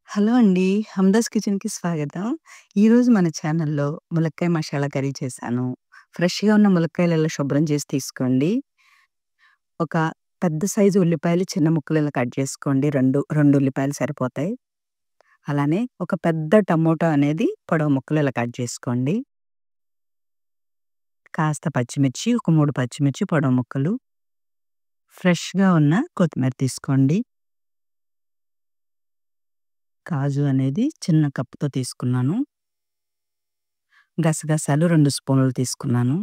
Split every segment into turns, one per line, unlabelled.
Hello అండి. 'హమ్దాస్ కిచెన్‌కి' స్వాగతం. ఈరోజు మన ఛానల్‌లో ములక్కాయ మసాలా కర్రీ చేశాను. ఫ్రెష్‌గా ఉన్న ములక్కాయలు ఇలా శుభ్రం చేసి తీసుకోండి. ఒక పెద్ద సైజు ఉల్లిపాయలు చిన్న ముక్కలు ఇలా కట్ చేసుకోండి. 2 ఉల్లిపాయలు సరిపోతాయి. అలానే ఒక పెద్ద టమోటా అనేది పొడవు ముక్కలు ఇలా కట్ చేసుకోండి. కాస్త పచ్చిమిర్చి, ఒక 3 పచ్చిమిర్చి పొడవు ముక్కలు. ఫ్రెష్‌గా ఉన్న కొత్తిమీర తీసుకోండి. కాజు అనేది చిన్న కప్పుతో తీసుకున్నాను. గసగసాలు 2 స్పూన్లు తీసుకున్నాను.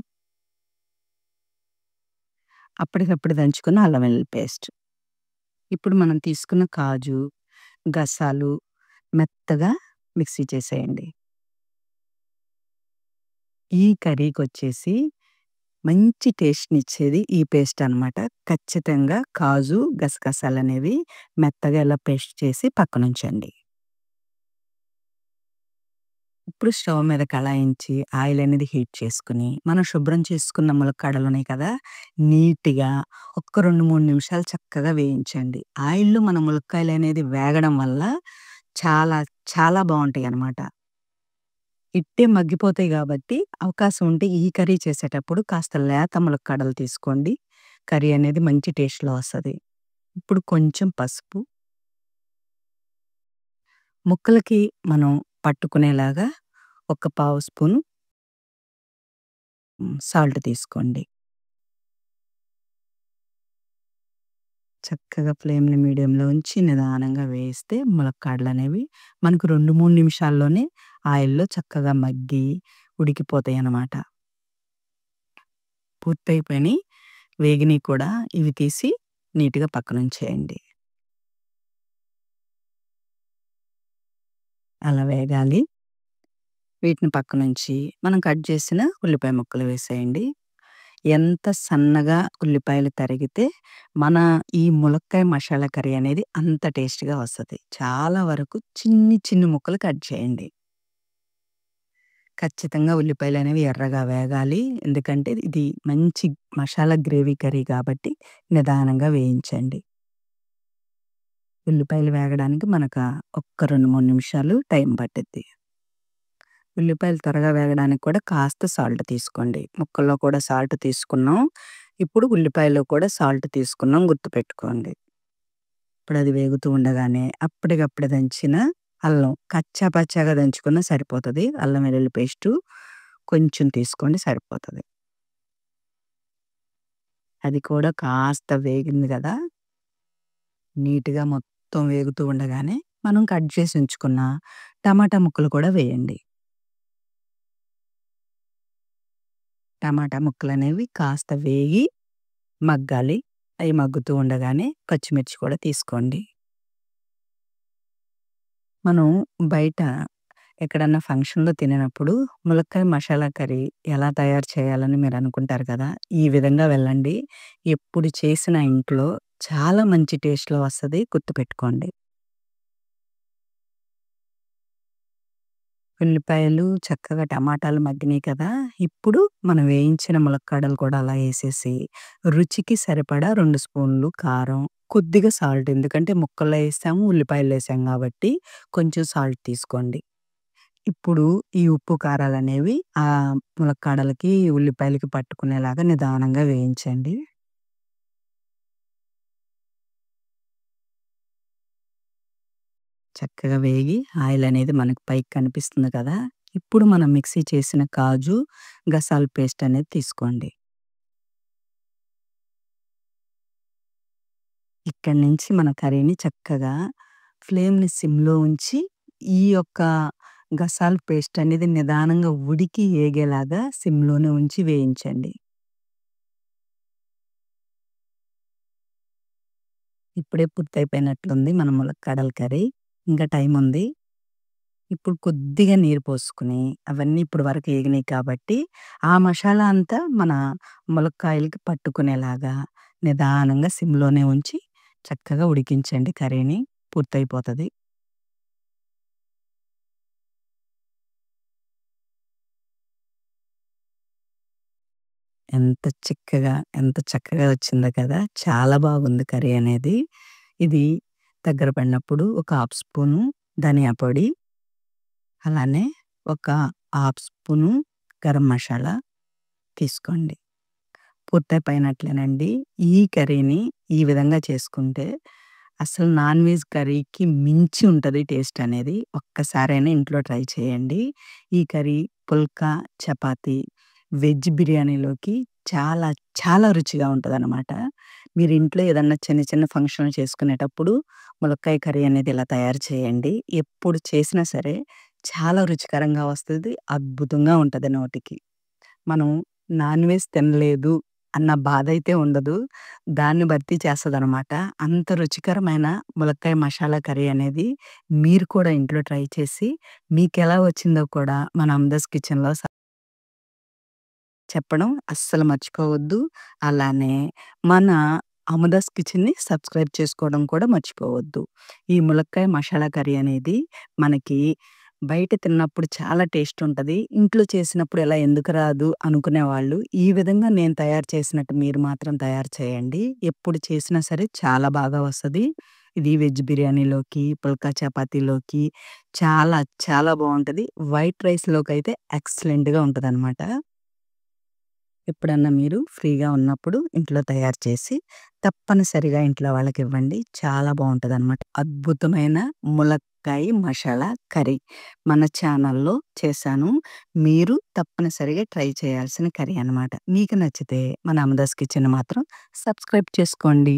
అప్పటికప్పుడు దంచుకున్న అల్లం వెల్లుల్లి పేస్ట్. ఇప్పుడు మనం తీసుకున్న కాజు, గసాలు మెత్తగా మిక్సీ చేసేయండి. ఈ కర్రీకొచ్చేసి మంచి టేస్ట్‌నిచ్చేది ఈ పేస్ట్ అనమాట. ఖచ్చితంగా కాజు, గసగసాలనేవి మెత్తగా ఇలా పేస్ట్ చేసి పక్కనుంచండి. ఇప్పుడు స్టవ్ మీద కళాయించి ఆయిల్ అనేది హీట్ చేసుకొని, మనం శుభ్రం చేసుకున్న ములక్కాడలున్నాయి కదా! నీట్‌గా ఒక్క 2, 3 నిమిషాలు చక్కగా వేయించండి. ఆయిల్‌లో మన ములక్కాయలనేది వేగడం వల్ల చాలా, చాలా బావుంటాయనమాట. ఇట్టే మగ్గిపోతాయి గాబట్టి, అవకాశం ఉంటే ఈ కర్రీ చేసేటప్పుడు కాస్త లేత ములక్కాడలు తీసుకోండి. కర్రీ అనేది మంచి టేస్ట్‌లో వస్తది. ఇప్పుడు కొంచెం పసుపు, ముక్కలకి మనం పట్టుకునేలాగా ఒక పావు స్పూను సాల్ట్ తీసుకోండి. చక్కగా ఫ్లేమ్‌ని మీడియంలో ఉంచి నిదానంగా వేయిస్తే ములక్కాడలనేవి మనకు 2, 3 నిమిషాల్లోనే ఆయిల్‌లో చక్కగా మగ్గి ఉడికిపోతాయనమాట. పూర్తయిపోయినియి. వేగినియి కూడా ఇవి తీసి నీట్‌గా పక్కనుంచేయండి. అలా వేగాలి. వీటిని పక్కనుంచి మనం కట్ చేసిన ఉల్లిపాయ ముక్కలు వేసేయండి. ఎంత సన్నగా ఉల్లిపాయలు తరిగితే మన ఈ ములక్కాయ మసాలా కర్రీ అనేది అంత టేస్ట్‌గా వస్తది. చాలా వరకు చిన్ని చిన్ని ముక్కలు కట్ చేయండి. ఖచ్చితంగా ఉల్లిపాయలనేవి ఎర్రగా వేగాలి. ఎందుకంటే ఇది మంచి మసాలా గ్రేవీ కర్రీ కాబట్టి నిదానంగా వేయించండి. ఉల్లిపాయలు వేగడానికి ఒక్క 2, 3 నిమిషాలు టైం పట్టిద్ది. ఉల్లిపాయలు త్వరగా వేగడానికి కూడా కాస్త సాల్ట్ తీసుకోండి. ముక్కల్లో కూడా సాల్ట్ తీసుకున్నాం. ఇప్పుడు ఉల్లిపాయలో కూడా సాల్ట్ తీసుకున్నాం గుర్తుపెట్టుకోండి. ఇప్పుడది వేగుతూ ఉండగానే అప్పటికప్పుడు దంచిన అల్లం కచ్చా పచ్చాగా దంచుకున్నా సరిపోతది. అల్లం వెల్లుల్లి పేస్టు కొంచెం తీసుకోండి సరిపోతది. అది కూడా కాస్త వేగింది గదా! నీట్‌గా మొత్తం వేగుతూ ఉండగానే మనం కట్ చేసి ఉంచుకున్న టమాటా ముక్కలు కూడా వేయండి. టమాటా ముక్కలనేవి కాస్త వేగి మగ్గాలి. అయి మగ్గుతూ ఉండగానే పచ్చిమిర్చి కూడా తీసుకోండి. మనం బయట ఎక్కడన్నా ఫంక్షన్‌లో తినినప్పుడు ములక్కాయ మసాలా కర్రీ ఎలా తయారు చేయాలని మీరనుకుంటారు కదా! ఈ విధంగా వెళ్ళండి. ఎప్పుడు చేసినా ఇంట్లో చాలా మంచి టేస్ట్‌లో వస్తది. గుర్తుపెట్టుకోండి. ఉల్లిపాయలు చక్కగా టమాటాలు మగ్గినాయి కదా! ఇప్పుడు మనం వేయించిన ములక్కాడలు కూడా అలా ఏసేసి, రుచికి సరిపడా 2 స్పూన్లు కారం, కొద్దిగా సాల్ట్ ఎందుకంటే ముక్కల్లో ఏసాము, ఉల్లిపాయల్లో ఏసాం గాబట్టి కొంచెం సాల్ట్ తీసుకోండి. ఇప్పుడు ఈ ఉప్పు, కారాలనేవి ములక్కాడలకి, ఉల్లిపాయలకి పట్టుకునేలాగా నిదానంగా వేయించండి. చక్కగా వేగి ఆయిలనేది మనకు పైకి కనిపిస్తుంది కదా! ఇప్పుడు మనం మిక్సీ చేసిన కాజు, గసాల పేస్ట్ అనేది తీసుకోండి. ఇక్కడి నుంచి మన కర్రీని చక్కగా ఫ్లేమ్‌ని సిమ్‌లో ఉంచి, ఈ యొక్క గసాల పేస్ట్ అనేది నిదానంగా ఉడికి ఏగేలాగా సిమ్‌లోనే ఉంచి వేయించండి. ఇప్పుడే పూర్తయిపోయినట్లుంది మన ములక్కాడల కర్రీ. ఇంకా టైముంది. ఇప్పుడు కొద్దిగా నీరు పోసుకొని, అవన్నీ ఇప్పటి వరకు ఏగినాయి కాబట్టి, ఆ మసాలా అంతా మన ములక్కాయలకి పట్టుకునేలాగా నిదానంగా సిమ్‌లోనే ఉంచి చక్కగా ఉడికించండి కర్రీని. పూర్తయిపోతది. ఎంత చక్కగా వచ్చిందో కదా! చాలా బాగుంది కర్రీ అనేది. ఇది దగ్గర పడినప్పుడు ఒక హాఫ్ స్పూను ధనియా పొడి, అలానే ఒక హాఫ్ స్పూను గరం మసాలా తీసుకోండి. పూర్తయిపోయినట్లేనండి. ఈ కర్రీని ఈ విధంగా చేసుకుంటే అసలు నాన్ వెజ్ కర్రీకి మించి ఉంటది టేస్ట్ అనేది. ఒక్కసారైనా ఇంట్లో ట్రై చేయండి. ఈ కర్రీ పుల్కా, చపాతీ, వెజ్ బిర్యానీలోకి చాలా చాలా రుచిగా ఉంటదనమాట. మీరు ఇంట్లో ఏదన్నా చిన్న చిన్న ఫంక్షన్‌లు చేసుకునేటప్పుడు ములక్కాయ కర్రీ అనేది ఇలా తయారు చేయండి. ఎప్పుడు చేసినా సరే చాలా రుచికరంగా వస్తది. అద్భుతంగా ఉంటది నోటికి. మనం నాన్ వెజ్ తినలేదు అన్న బాధైతే ఉండదు. దాన్ని భర్తీ చేస్తదనమాట. అంత రుచికరమైన ములక్కాయ మషాలా కర్రీ అనేది మీరు కూడా ఇంట్లో ట్రై చేసి మీకెలా వచ్చిందో కూడా మన అమ్దాస్ కిచెన్‌లో చెప్పడం అస్సలు మర్చిపోవద్దు. అలానే మన అమదాస్ కిచెన్‌ని సబ్స్క్రైబ్ చేసుకోవడం కూడా మర్చిపోవద్దు. ఈ ములక్కాయ మషాలా కర్రీ అనేది మనకి బయట తిన్నప్పుడు చాలా టేస్ట్ ఉంటది. ఇంట్లో చేసినప్పుడు ఇలా ఎందుకు రాదు అనుకునేవాళ్ళు, ఈ విధంగా నేను తయారు చేసినట్టు మీరు మాత్రం తయారు చేయండి. ఎప్పుడు చేసినా సరే చాలా బాగా వస్తది. ఇది వెజ్ బిర్యానీలోకి, పుల్కా చపాతీలోకి చాలా చాలా బావుంటది. వైట్ రైస్‌లోకైతే ఎక్సలెంట్‌గా ఉంటదనమాట. ఎప్పుడన్నా మీరు ఫ్రీగా ఉన్నప్పుడు ఇంట్లో తయారు చేసి తప్పనిసరిగా ఇంట్లో వాళ్ళకివ్వండి. చాలా బావుంటదనమాట. అద్భుతమైన ములక్కాయ మషాలా కర్రీ మన ఛానల్‌లో చేశాను. మీరు తప్పనిసరిగా ట్రై చేయాల్సిన కర్రీ అనమాట. మీకు నచ్చితే మన అమదాస్ కిచెన్ మాత్రం సబ్స్క్రైబ్ చేసుకోండి.